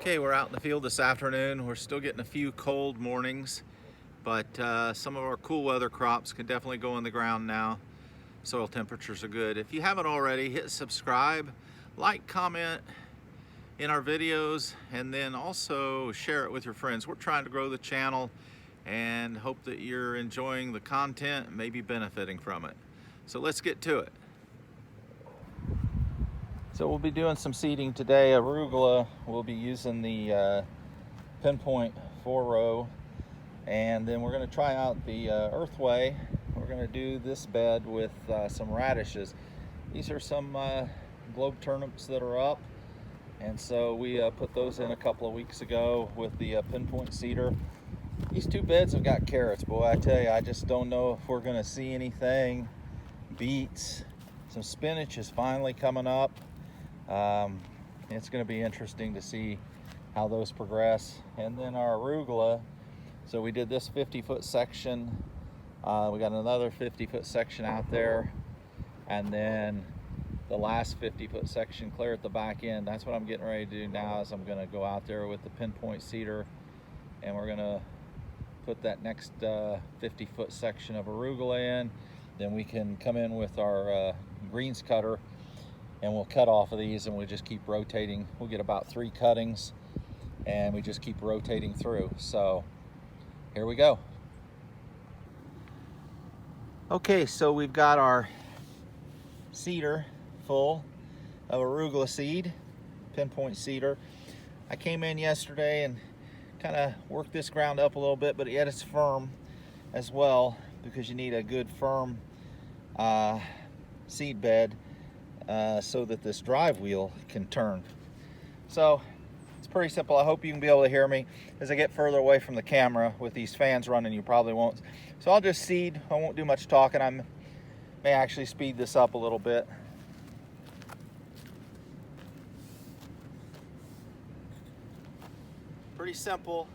Okay, we're out in the field this afternoon. We're still getting a few cold mornings, but some of our cool weather crops can definitely go in the ground now. Soil temperatures are good. If you haven't already, hit subscribe, like, comment in our videos, and then also share it with your friends. We're trying to grow the channel and hope that you're enjoying the content and maybe benefiting from it. So let's get to it. So we'll be doing some seeding today. Arugula, we'll be using the pinpoint 4-row, and then we're going to try out the Earthway. We're going to do this bed with some radishes. These are some globe turnips that are up, and so we put those in a couple of weeks ago with the pinpoint seeder. These two beds have got carrots. Boy, I tell you, I just don't know if we're going to see anything. Beets, some spinach is finally coming up. It's going to be interesting to see how those progress. And then our arugula, so we did this 50-foot section. We got another 50-foot section out there, and then the last 50-foot section clear at the back end. That's what I'm getting ready to do now. Is I'm going to go out there with the pinpoint seeder, and we're going to put that next 50-foot section of arugula in. Then we can come in with our greens cutter, and we'll cut off of these, and we'll just keep rotating. We'll get about 3 cuttings, and we just keep rotating through. So here we go. Okay, so we've got our seeder full of arugula seed, pinpoint seeder. I came in yesterday and kind of worked this ground up a little bit, but yet it's firm as well, because you need a good firm seed bed so that this drive wheel can turn. So it's pretty simple. I hope you can be able to hear me. As I get further away from the camera with these fans running, you probably won't. So I'll just seed. I won't do much talking. I may actually speed this up a little bit. Pretty simple.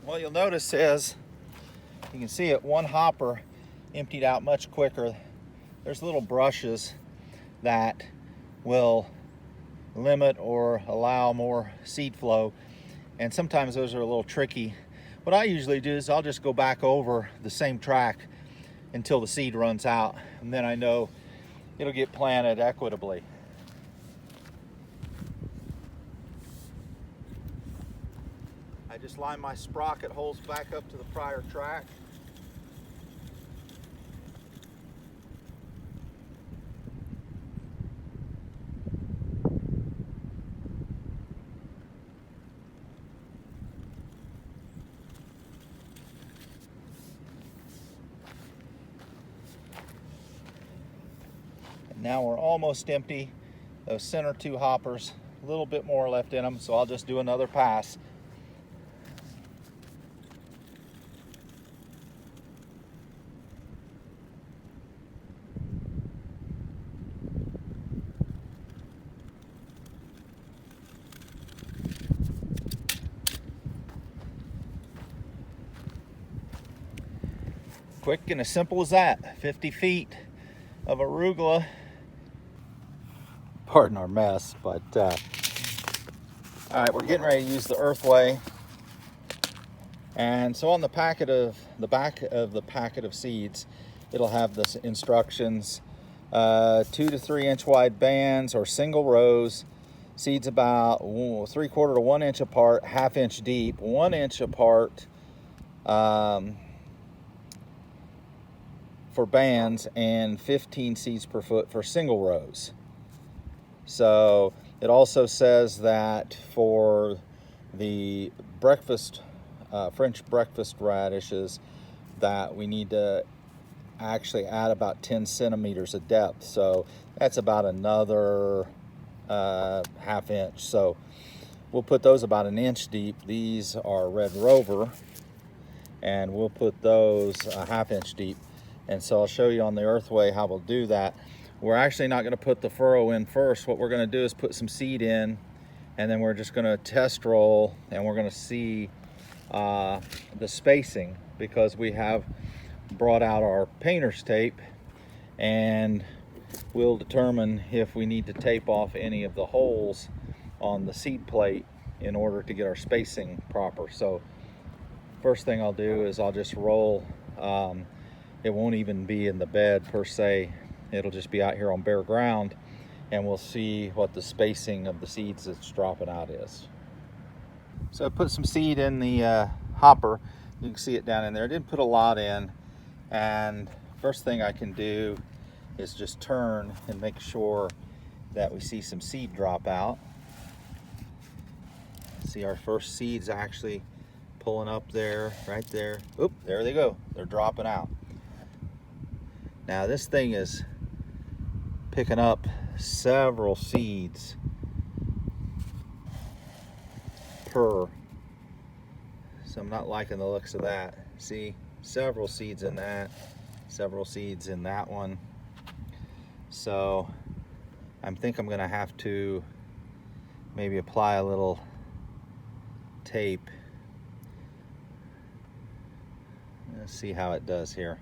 What you'll notice is, you can see it, one hopper emptied out much quicker. There's little brushes that will limit or allow more seed flow, and sometimes those are a little tricky. What I usually do is I'll just go back over the same track until the seed runs out, and then I know it'll get planted equitably. I just line my sprocket holes back up to the prior track. And now we're almost empty. Those center 2 hoppers, a little bit more left in them, so I'll just do another pass. Quick and as simple as that. 50 feet of arugula. Pardon our mess, but all right, we're getting ready to use the Earthway. And so on the back of the packet of seeds, it'll have the instructions, 2 to 3 inch wide bands or single rows, Seeds about 3/4 to 1 inch apart, 1/2 inch deep, 1 inch apart for bands, and 15 seeds per foot for single rows. So it also says that for the French breakfast radishes, that we need to actually add about 10 centimeters of depth. So that's about another 1/2 inch. So we'll put those about 1 inch deep. These are Red Rover, and we'll put those 1/2 inch deep. And so I'll show you on the Earthway how we'll do that. We're actually not going to put the furrow in first. What we're going to do is put some seed in, and then we're just going to test roll, and we're going to see the spacing, because we have brought out our painter's tape, and we'll determine if we need to tape off any of the holes on the seed plate in order to get our spacing proper. So first thing I'll do is I'll just roll. It won't even be in the bed per se. It'll just be out here on bare ground, and we'll see what the spacing of the seeds that's dropping out is. So I put some seed in the hopper. You can see it down in there. I didn't put a lot in, and first thing I can do is just turn and make sure that we see some seed drop out. See our first seeds actually pulling up there, right there. Oop, there they go. They're dropping out. Now this thing is picking up several seeds per. So I'm not liking the looks of that. See, several seeds in that, several seeds in that one. So I think I'm gonna have to maybe apply a little tape. Let's see how it does here.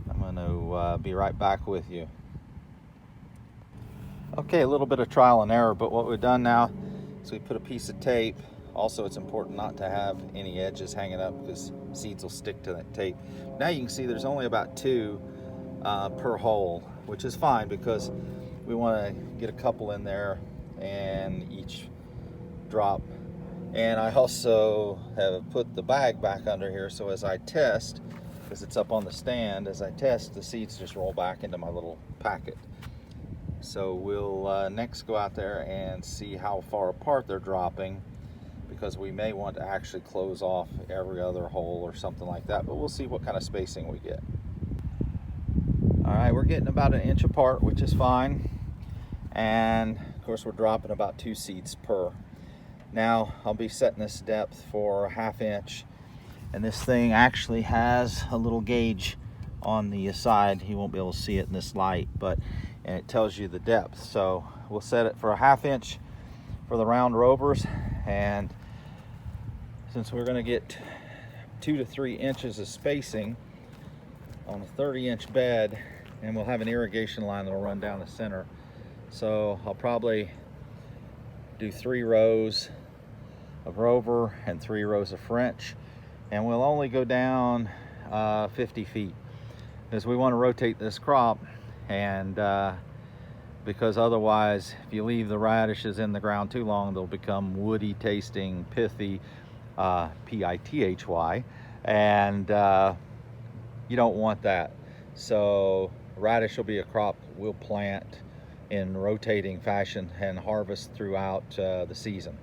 I'm gonna be right back with you. Okay, a little bit of trial and error, but what we've done now is we put a piece of tape. Also, it's important not to have any edges hanging up, because seeds will stick to that tape. Now you can see there's only about 2 per hole, which is fine, because we want to get a couple in there and each drop. And I also have put the bag back under here, so as I test, because it's up on the stand, as I test, the seeds just roll back into my little packet. So we'll next go out there and see how far apart they're dropping, because we may want to actually close off every other hole or something like that, but we'll see what kind of spacing we get. All right, we're getting about 1 inch apart, which is fine. And of course we're dropping about 2 seeds per. Now I'll be setting this depth for 1/2 inch, and this thing actually has a little gauge on the side. You won't be able to see it in this light, and it tells you the depth. So we'll set it for 1/2 inch for the round rovers, and since we're going to get 2 to 3 inches of spacing on a 30-inch bed, and we'll have an irrigation line that'll run down the center, so I'll probably do 3 rows of rover and 3 rows of French, and we'll only go down 50 feet, because we want to rotate this crop, and because otherwise, if you leave the radishes in the ground too long, they'll become woody tasting, pithy, P-I-T-H-Y, and you don't want that. So radish will be a crop we'll plant in rotating fashion and harvest throughout the season.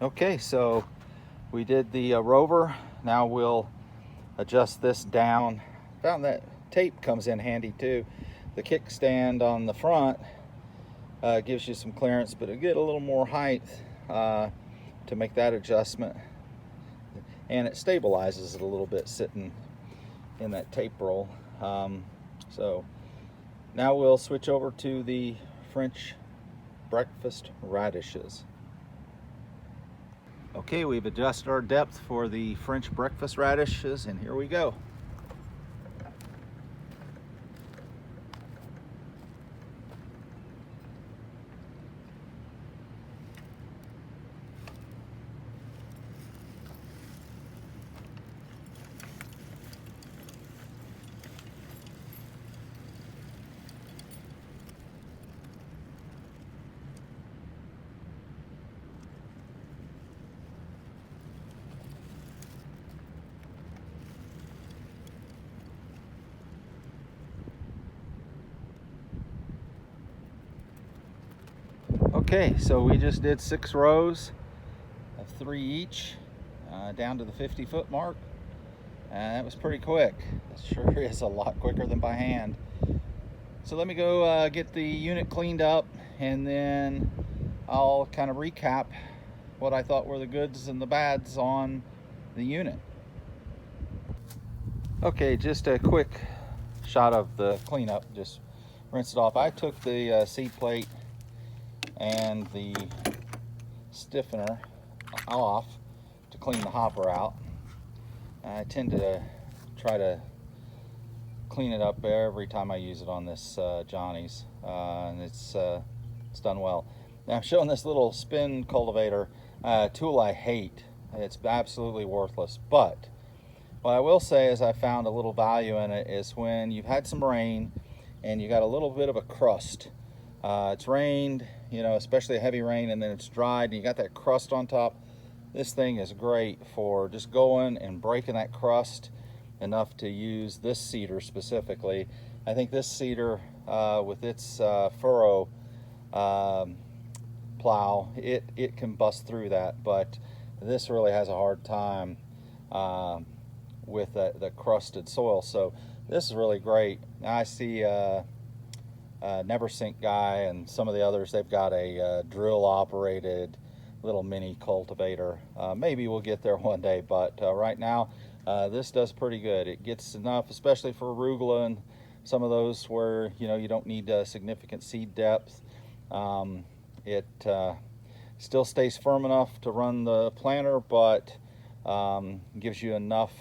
Okay, so we did the rover. Now we'll adjust this down. Found that tape comes in handy too. The kickstand on the front gives you some clearance, but it'll get a little more height to make that adjustment. And it stabilizes it a little bit sitting in that tape roll. So now we'll switch over to the French breakfast radishes. Okay, we've adjusted our depth for the French breakfast radishes, and here we go. Okay, so we just did 6 rows of 3 each, down to the 50-foot mark. That was pretty quick. It sure is a lot quicker than by hand. So let me go get the unit cleaned up, and then I'll kind of recap what I thought were the goods and the bads on the unit. Okay, just a quick shot of the cleanup. Just rinse it off. I took the seat plate and the stiffener off to clean the hopper out. I tend to try to clean it up every time I use it on this Johnny's, and it's done well. Now I'm showing this little spin cultivator tool I hate. It's absolutely worthless, but what I will say is I found a little value in it is when you've had some rain and you got a little bit of a crust. It's rained, you know, especially a heavy rain, and then it's dried and you got that crust on top. This thing is great for just going and breaking that crust enough to use this seeder specifically. I think this seeder with its furrow plow, it can bust through that, but this really has a hard time with the crusted soil. So this is really great. Now I see Neversink guy and some of the others, they've got a drill operated little mini cultivator. Maybe we'll get there one day, but right now this does pretty good. It gets enough, especially for arugula and some of those where you don't need significant seed depth. It still stays firm enough to run the planter, but gives you enough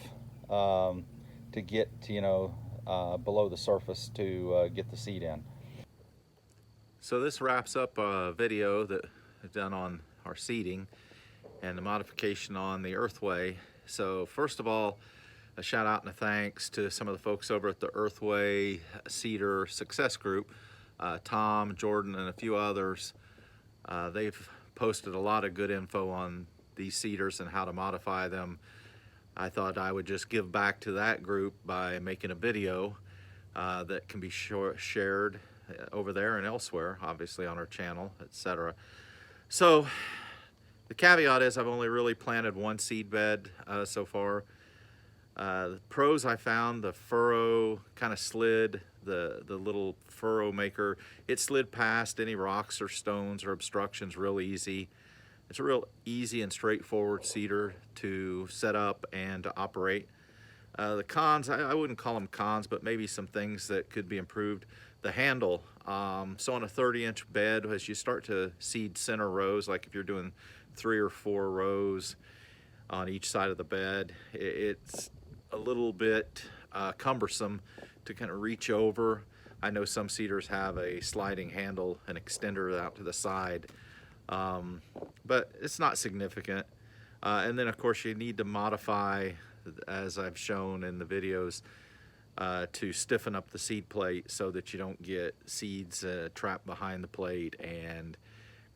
to get below the surface to get the seed in. So this wraps up a video that I've done on our seeding and the modification on the Earthway. So first of all, a shout out and a thanks to some of the folks over at the Earthway Seeder Success Group, Tom, Jordan, and a few others. They've posted a lot of good info on these seeders and how to modify them. I thought I would just give back to that group by making a video that can be shared over there and elsewhere, obviously on our channel, etc. So the caveat is I've only really planted one seed bed so far. The pros I found, the furrow kind of slid, the little furrow maker, it slid past any rocks or stones or obstructions real easy. It's a real easy and straightforward seeder to set up and to operate. The cons, I wouldn't call them cons, but maybe some things that could be improved. The handle, so on a 30-inch bed, as you start to seed center rows, like if you're doing 3 or 4 rows on each side of the bed, it's a little bit cumbersome to kind of reach over. I know some seeders have a sliding handle, an extender out to the side, but it's not significant. And then of course you need to modify, as I've shown in the videos, to stiffen up the seed plate so that you don't get seeds trapped behind the plate and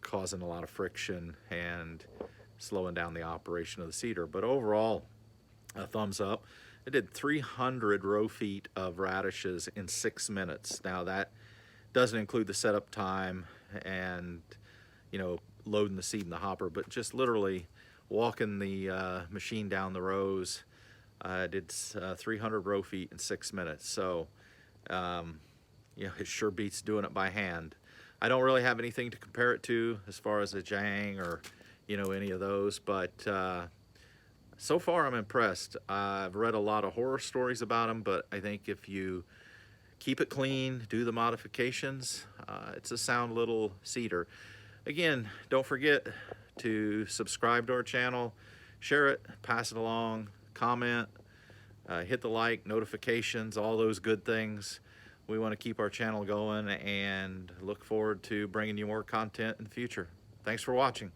causing a lot of friction and slowing down the operation of the seeder. But overall, a thumbs up. I did 300 row feet of radishes in 6 minutes. Now that doesn't include the setup time and loading the seed in the hopper, but just literally walking the machine down the rows. Did 300 row feet in 6 minutes. So, you know, it sure beats doing it by hand. I don't really have anything to compare it to as far as a Jang or, you know, any of those, but so far I'm impressed. I've read a lot of horror stories about them, but I think if you keep it clean, do the modifications, it's a sound little seeder. Again, don't forget to subscribe to our channel, share it, pass it along, comment, hit the like, notifications, all those good things. We want to keep our channel going and look forward to bringing you more content in the future. Thanks for watching.